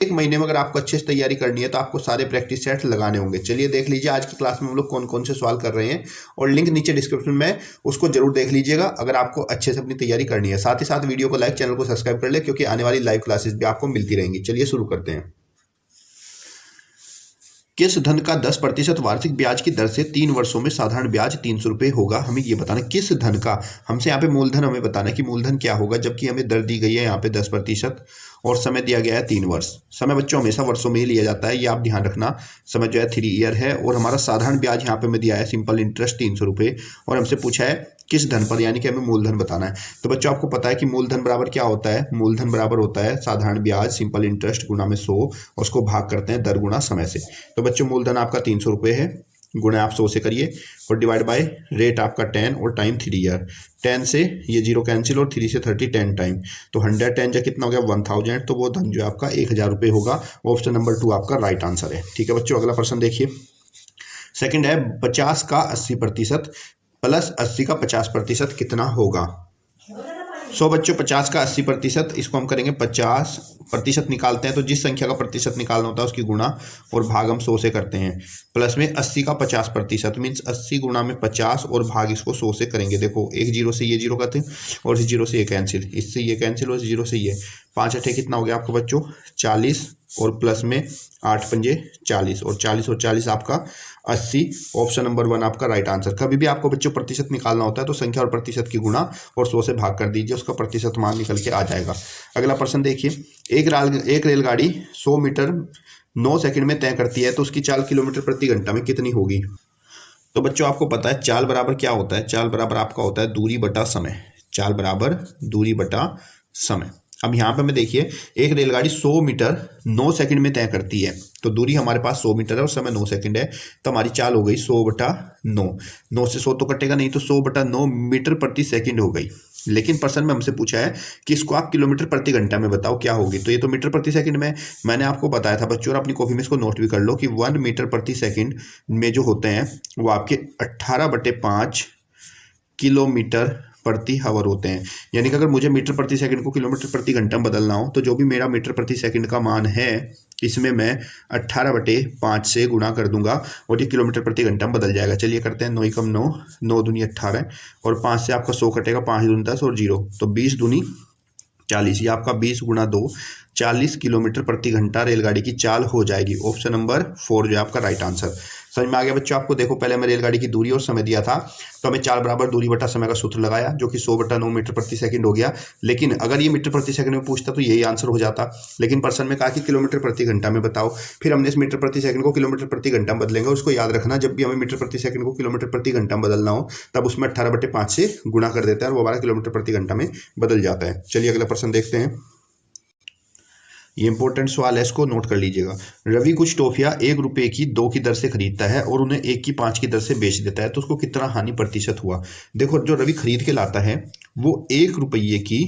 एक महीने में अगर आपको अच्छे से तैयारी करनी है तो आपको सारे प्रैक्टिस सेट लगाने होंगे। चलिए देख लीजिए आज की क्लास में हम लोग कौन कौन से सवाल कर रहे हैं, और लिंक नीचे डिस्क्रिप्शन में उसको जरूर देख लीजिएगा अगर आपको अच्छे से अपनी तैयारी करनी है। साथ ही साथ वीडियो को लाइक, चैनल को सब्सक्राइब कर ले, क्योंकि आने वाली लाइव क्लासेस भी आपको मिलती रहेंगी। चलिए शुरू करते हैं। किस धन का 10% वार्षिक ब्याज की दर से 3 वर्षों में साधारण ब्याज 300 रुपये होगा? हमें ये बताना किस धन का। हमसे यहाँ पे मूलधन हमें बताना है कि मूलधन क्या होगा, जबकि हमें दर दी गई है यहाँ पे 10% और समय दिया गया है 3 वर्ष। समय बच्चों हमेशा वर्षों में ही लिया जाता है, ये आप ध्यान रखना। समय जो है 3 ईयर है, और हमारा साधारण ब्याज यहाँ पे हमें दिया है सिंपल इंटरेस्ट 300 रुपये, और हमसे पूछा है किस धन पर, यानी कि हमें मूलधन बताना है। तो बच्चों आपको पता है कि मूलधन बराबर क्या होता है। मूलधन बराबर होता है साधारण ब्याज सिंपल इंटरेस्ट गुणा में 100, और उसको भाग करते हैं दर गुणा समय से। तो बच्चों मूलधन आपका 300 रुपये है, गुणा आप 100 से करिए, और डिवाइड बाय रेट आपका 10 और टाइम 3 ईयर। 10 से ये 0 कैंसिल, और 3 से 30 10 टाइम, तो 110 जा कितना हो गया 1000। तो वो धन जो है आपका 1000 रुपये होगा। ऑप्शन नंबर 2 आपका राइट आंसर है। ठीक है बच्चों, अगला प्रश्न देखिए। सेकंड है 50 का 80% प्लस 80 का 50% कितना होगा? बच्चों 50 का 80%, इसको हम करेंगे 50% निकालते हैं तो जिस संख्या का प्रतिशत निकालना होता है उसकी गुणा और भाग हम 100 से करते हैं। प्लस में 80 का 50% मीन्स 80 गुणा में 50 और भाग इसको 100 से करेंगे। देखो एक जीरो से ये जीरो करते हैं, और इस जीरो से ये कैंसिल, इससे ये कैंसिल, और इस जीरो से ये 5 अठे कितना हो गया आपको बच्चों 40, और प्लस में 8 पंजे 40, और 40 और 40 आपका 80। ऑप्शन नंबर 1 आपका राइट आंसर। कभी भी आपको बच्चों प्रतिशत निकालना होता है तो संख्या और प्रतिशत की गुणा और 100 से भाग कर दीजिए, उसका प्रतिशत मान निकल के आ जाएगा। अगला प्रश्न देखिए। एक रेलगाड़ी 100 मीटर 9 सेकंड में तय करती है तो उसकी चाल किलोमीटर प्रति घंटा में कितनी होगी? तो बच्चों आपको पता है चाल बराबर क्या होता है। चाल बराबर आपका होता है दूरी बटा समय। चाल बराबर दूरी बटा समय। अब यहाँ पे हमें देखिए एक रेलगाड़ी 100 मीटर 9 सेकंड में तय करती है, तो दूरी हमारे पास 100 मीटर है और समय 9 सेकंड है, तो हमारी चाल हो गई 100 बटा 9। 9 से 100 तो कटेगा नहीं, तो 100 बटा 9 मीटर प्रति सेकंड हो गई। लेकिन प्रश्न में हमसे पूछा है कि इसको आप किलोमीटर प्रति घंटा में बताओ क्या होगी। तो ये तो मीटर प्रति सेकंड में मैंने आपको बताया था बच्चों, और अपनी कॉपी में इसको नोट भी कर लो कि 1 मीटर प्रति सेकंड में जो होते हैं वो आपके 18/5 किलोमीटर प्रति हावर होते हैं। यानी कि अगर मुझे मीटर प्रति सेकंड को किलोमीटर प्रति घंटा में बदलना हो तो जो भी मेरा मीटर प्रति सेकंड का मान है इसमें मैं 18/5 से गुणा कर दूंगा और ये किलोमीटर प्रति घंटा में बदल जाएगा। चलिए करते हैं। 9 एकम 9, 9 दूनी 18, और 5 से आपका 100 कटेगा, 5 दूनी 10 और 0, तो 20 दूनी 40। ये आपका 20 गुणा 2 40 किलोमीटर प्रति घंटा रेलगाड़ी की चाल हो जाएगी। ऑप्शन नंबर 4 जो है आपका राइट आंसर। समझ में आ गया बच्चों आपको? देखो पहले हमें रेलगाड़ी की दूरी और समय दिया था, तो हमें चाल बराबर दूरी बटा समय का सूत्र लगाया जो कि 100 बटा 9 मीटर प्रति सेकंड हो गया। लेकिन अगर ये मीटर प्रति सेकंड में पूछता तो यही आंसर हो जाता, लेकिन प्रश्न में कहा कि किलोमीटर प्रति घंटा में बताओ। फिर हमने इस मीटर प्रति सेकंड को किलोमीटर प्रति घंटा में बदलेंगे। उसको याद रखना, जब भी हमें मीटर प्रति सेकंड को किलोमीटर प्रति घंटा में बदलना हो तब उसमें 18/5 से गुणा कर देते हैं और वो हमारा किलोमीटर प्रति घंटा में बदल जाता है। चलिए अगला प्रश्न देखते हैं। ये इंपॉर्टेंट सवाल है, इसको नोट कर लीजिएगा। रवि कुछ टॉफियां 1 रुपए की 2 की दर से खरीदता है और उन्हें 1 की 5 की दर से बेच देता है, तो उसको कितना हानि प्रतिशत हुआ? देखो जो रवि खरीद के लाता है वो 1 रुपये की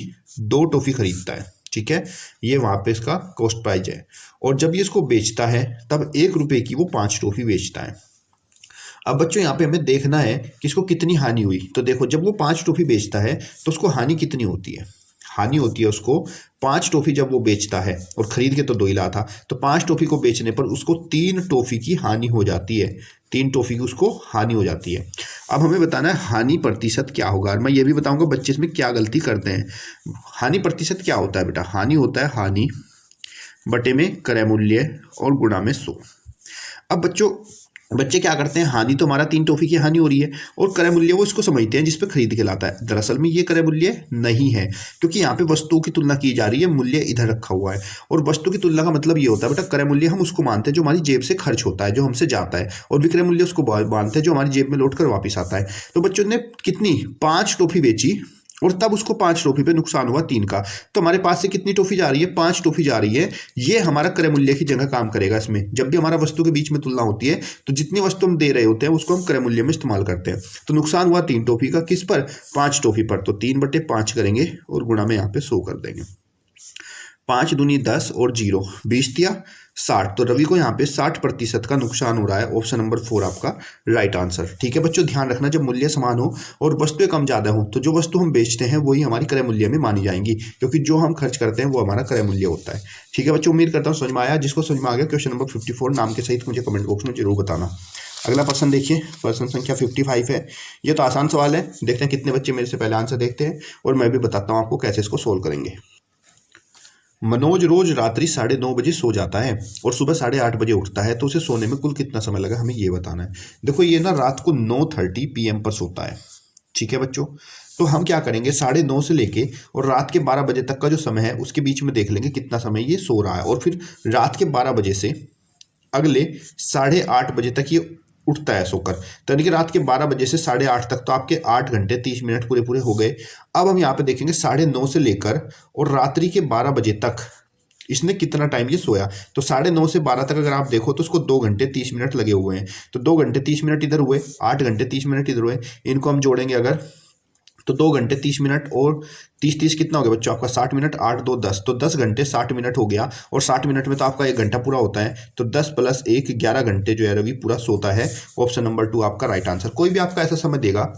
2 टॉफी खरीदता है, ठीक है, ये वहां पे इसका कॉस्ट प्राइस है। और जब ये इसको बेचता है तब 1 रुपये की वो 5 टॉफी बेचता है। अब बच्चों यहाँ पे हमें देखना है कि इसको कितनी हानि हुई। तो देखो जब वो 5 टॉफी बेचता है तो उसको हानि कितनी होती है? हानि होती है उसको 5 टॉफी जब वो बेचता है, और खरीद के तो 2 ही लाया था, तो 5 टॉफी को बेचने पर उसको 3 टॉफी की हानि हो जाती है। 3 टॉफी की उसको हानि हो जाती है। अब हमें बताना है हानि प्रतिशत क्या होगा, और मैं ये भी बताऊंगा बच्चे इसमें क्या गलती करते हैं। हानि प्रतिशत क्या होता है बेटा? हानि होता है हानि बटे में क्रय मूल्य और गुणा में 100। अब बच्चे क्या करते हैं, हानि तो हमारा 3 टॉफी की हानि हो रही है, और क्रय मूल्य वो इसको समझते हैं जिस पे खरीद के लाता है। दरअसल में ये क्रय मूल्य नहीं है, क्योंकि यहाँ पे वस्तुओं की तुलना की जा रही है, मूल्य इधर रखा हुआ है। और वस्तु की तुलना का मतलब ये होता है बेटा, क्रय मूल्य हम उसको मानते हैं जो हमारी जेब से खर्च होता है, जो हमसे जाता है, और विक्रय मूल्य उसको मानते हैं जो हमारी जेब में लौट कर वापिस आता है। तो बच्चों ने कितनी 5 टॉफी बेची और तब उसको 5 टॉफी पे नुकसान हुआ 3 का, तो हमारे पास से कितनी टॉफी जा रही है? 5 टॉफी जा रही है। ये हमारा क्रय मूल्य की जगह काम करेगा इसमें। जब भी हमारा वस्तु के बीच में तुलना होती है तो जितनी वस्तु हम दे रहे होते हैं उसको हम क्रय मूल्य में इस्तेमाल करते हैं। तो नुकसान हुआ 3 टॉफी का, किस पर? 5 टॉफी पर। तो 3/5 करेंगे और गुणा में यहाँ पे 100 कर देंगे। 5 दूनी 10 और 0 20 दिया 60। तो रवि को यहाँ पे 60% का नुकसान हो रहा है। ऑप्शन नंबर 4 आपका राइट आंसर। ठीक है बच्चों, ध्यान रखना जब मूल्य समान हो और वस्तुएं कम ज़्यादा हो तो जो वस्तु हम बेचते हैं वही हमारी क्रय मूल्य में मानी जाएंगी, क्योंकि जो हम खर्च करते हैं वो हमारा क्रय मूल्य होता है। ठीक है बच्चों, उम्मीद करता हूँ समझ में आया। जिसको समझ में आ गया क्वेश्चन नंबर 54 नाम के सहित मुझे कमेंट बॉक्स में जरूर बताना। अगला प्रश्न देखिए, प्रश्न संख्या 55 है। ये तो आसान सवाल है, देखते हैं कितने बच्चे मेरे से पहले आंसर देखते हैं और मैं भी बताता हूँ आपको कैसे इसको सोल्व करेंगे। मनोज रोज रात्रि 9:30 बजे सो जाता है और सुबह 8:30 बजे उठता है, तो उसे सोने में कुल कितना समय लगा, हमें ये बताना है। देखो ये ना रात को 9:30 PM पर सोता है। ठीक है बच्चों, तो हम क्या करेंगे 9:30 से लेके और रात के 12 बजे तक का जो समय है उसके बीच में देख लेंगे कितना समय ये सो रहा है, और फिर रात के 12 बजे से अगले 8:30 बजे तक ये उठता है सोकर। तो यानी कि रात के 12 बजे से 8:30 तक तो आपके 8 घंटे 30 मिनट पूरे पूरे हो गए। अब हम यहाँ पे देखेंगे 9:30 से लेकर और रात्रि के 12 बजे तक इसने कितना टाइम ये सोया। तो 9:30 से 12 तक अगर आप देखो तो उसको 2 घंटे 30 मिनट लगे हुए हैं। तो 2 घंटे 30 मिनट इधर हुए, 8 घंटे 30 मिनट इधर हुए, इनको हम जोड़ेंगे अगर तो 2 घंटे 30 मिनट और 30 कितना हो गया बच्चों आपका 60 मिनट, 8 2 10, तो 10 घंटे 60 मिनट हो गया। और 60 मिनट में तो आपका 1 घंटा पूरा होता है, तो 10 + 1 11 घंटे जो है रवि पूरा सोता है। ऑप्शन नंबर 2 आपका राइट आंसर। कोई भी आपका ऐसा समय देगा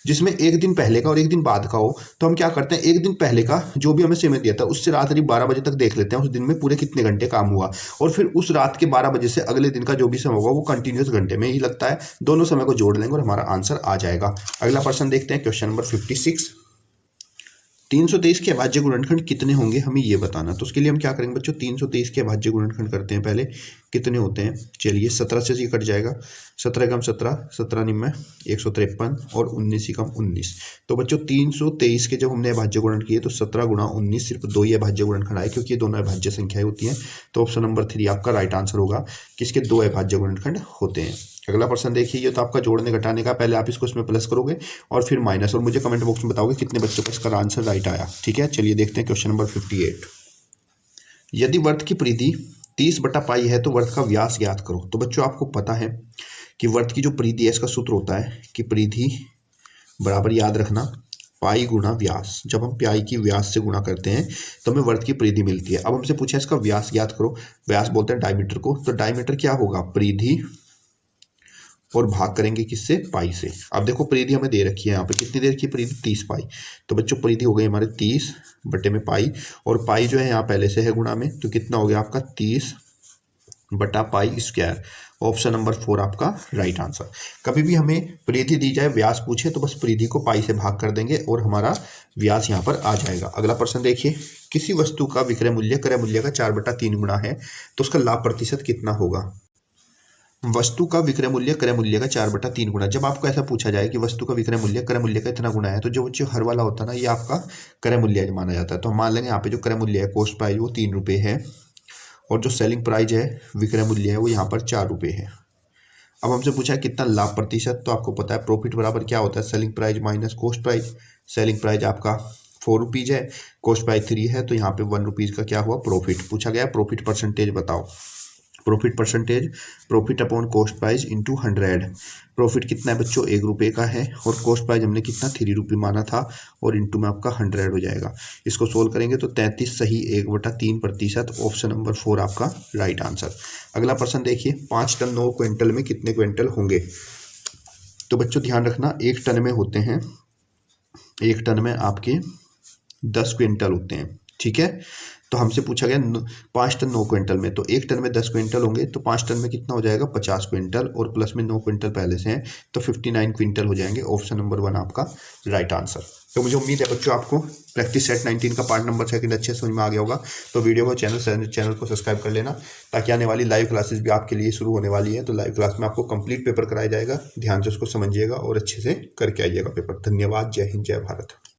जिसमें एक दिन पहले का और एक दिन बाद का हो, तो हम क्या करते हैं एक दिन पहले का जो भी हमें समय दिया था उससे रात्रि 12 बजे तक देख लेते हैं उस दिन में पूरे कितने घंटे काम हुआ, और फिर उस रात के 12 बजे से अगले दिन का जो भी समय होगा वो कंटिन्यूस घंटे में ही लगता है। दोनों समय को जोड़ लेंगे और हमारा आंसर आ जाएगा। अगला प्रश्न देखते हैं, क्वेश्चन नंबर 56। 323 के अभाज्य गुणनखंड कितने होंगे, हमें ये बताना। तो उसके लिए हम क्या करेंगे बच्चों, 323 के अभाज्य गुणनखंड करते हैं पहले। कितने होते हैं, चलिए 17 से ये कट जाएगा, 17 कम 17, 17 निम्न 153 और 19 ही कम 19। तो बच्चों 323 के जब हमने अभाज्य गुणन किए तो 17 × 19 सिर्फ 2 ही अभाज्य गुणनखंड आए, क्योंकि ये दोनों अभाज्य संख्याएं होती हैं। तो ऑप्शन नंबर 3 आपका राइट आंसर होगा, किसके 2 अभाज्य गुणनखंड होते हैं। अगला प्रश्न देखिए, ये तो आपका जोड़ने घटाने का, पहले आप इसको इसमें प्लस करोगे और फिर माइनस, और मुझे कमेंट बॉक्स में बताओगे कितने बच्चों का इसका आंसर राइट आया। ठीक है, चलिए देखते हैं क्वेश्चन नंबर 58। यदि वृत्त की परिधि 30/π है तो वृत्त का व्यास ज्ञात करो। तो बच्चों आपको पता है कि वृत्त की जो परिधि है इसका सूत्र होता है कि परिधि बराबर, याद रखना, पाई गुणा व्यास। जब हम पाई की व्यास से गुणा करते हैं तो हमें वृत्त की परिधि मिलती है। अब हमसे पूछा इसका व्यास ज्ञात करो, व्यास बोलते हैं डायमीटर को। तो डायमीटर क्या होगा, परिधि और भाग करेंगे किससे, पाई से। अब देखो परिधि हमें दे रखी है यहाँ पे, कितनी देर की परिधि, 30 पाई। तो बच्चों परिधि हो गई हमारे 30/पाई, और पाई जो है यहाँ पहले से है गुणा में, तो कितना हो गया आपका 30/π²। ऑप्शन नंबर 4 आपका राइट आंसर। कभी भी हमें परिधि दी जाए, व्यास पूछे तो बस परिधि को पाई से भाग कर देंगे और हमारा व्यास यहाँ पर आ जाएगा। अगला प्रश्न देखिए, किसी वस्तु का विक्रय मूल्य क्रय मूल्य का 4/3 गुना है तो उसका लाभ प्रतिशत कितना होगा। वस्तु का विक्रय मूल्य क्रय मूल्य का 4/3 गुना। जब आपको ऐसा पूछा जाए कि वस्तु का विक्रय मूल्य क्रय मूल्य का इतना गुना है, तो जो हर वाला होता है ना, ये आपका क्रय मूल्य माना जाता है। तो हम मान लेंगे यहाँ पे जो क्रय मूल्य है, कॉस्ट प्राइस, वो 3 रुपये है, और जो सेलिंग प्राइस है, विक्रय मूल्य है, वो यहाँ पर 4 रुपये है। अब हमसे पूछा है कितना लाभ प्रतिशत, तो आपको पता है प्रॉफिट बराबर क्या होता है, selling price minus cost price. Selling price आपका 4 रुपीज़ है, कॉस्ट प्राइस 3 है, तो यहाँ पे 1 रुपीज़ का क्या हुआ, प्रॉफिट। पूछा गया प्रॉफिट परसेंटेज बताओ। Profit percentage, profit upon cost price into 100। Profit कितना है बच्चों, 1 रुपये का है, और कॉस्ट प्राइस हमने कितना 3 रुपये माना था, और इंटू में आपका 100 हो जाएगा। इसको सोल्व करेंगे तो 33 सही 1/3%। ऑप्शन नंबर 4 आपका राइट आंसर। अगला प्रश्न देखिए, 5 टन 9 क्विंटल में कितने क्विंटल होंगे। तो बच्चों ध्यान रखना, 1 टन में होते हैं, 1 टन में आपके 10 क्विंटल होते हैं। ठीक है, तो हमसे पूछा गया 5 टन 9 क्विंटल में, तो 1 टन में 10 क्विंटल होंगे, तो 5 टन में कितना हो जाएगा 50 क्विंटल, और प्लस में 9 क्विंटल पहले से हैं, तो 59 क्विंटल हो जाएंगे। ऑप्शन नंबर 1 आपका राइट आंसर। तो मुझे उम्मीद है बच्चों आपको प्रैक्टिस सेट 19 का पार्ट नंबर 2 अच्छे समझ में आ गया होगा। तो वीडियो को चैनल को सब्सक्राइब कर लेना, ताकि आने वाली लाइव क्लासेस भी आपके लिए शुरू होने वाली है। तो लाइव क्लास में आपको कंप्लीट पेपर कराया जाएगा, ध्यान से उसको समझिएगा और अच्छे से करके आइएगा पेपर। धन्यवाद, जय हिंद, जय भारत।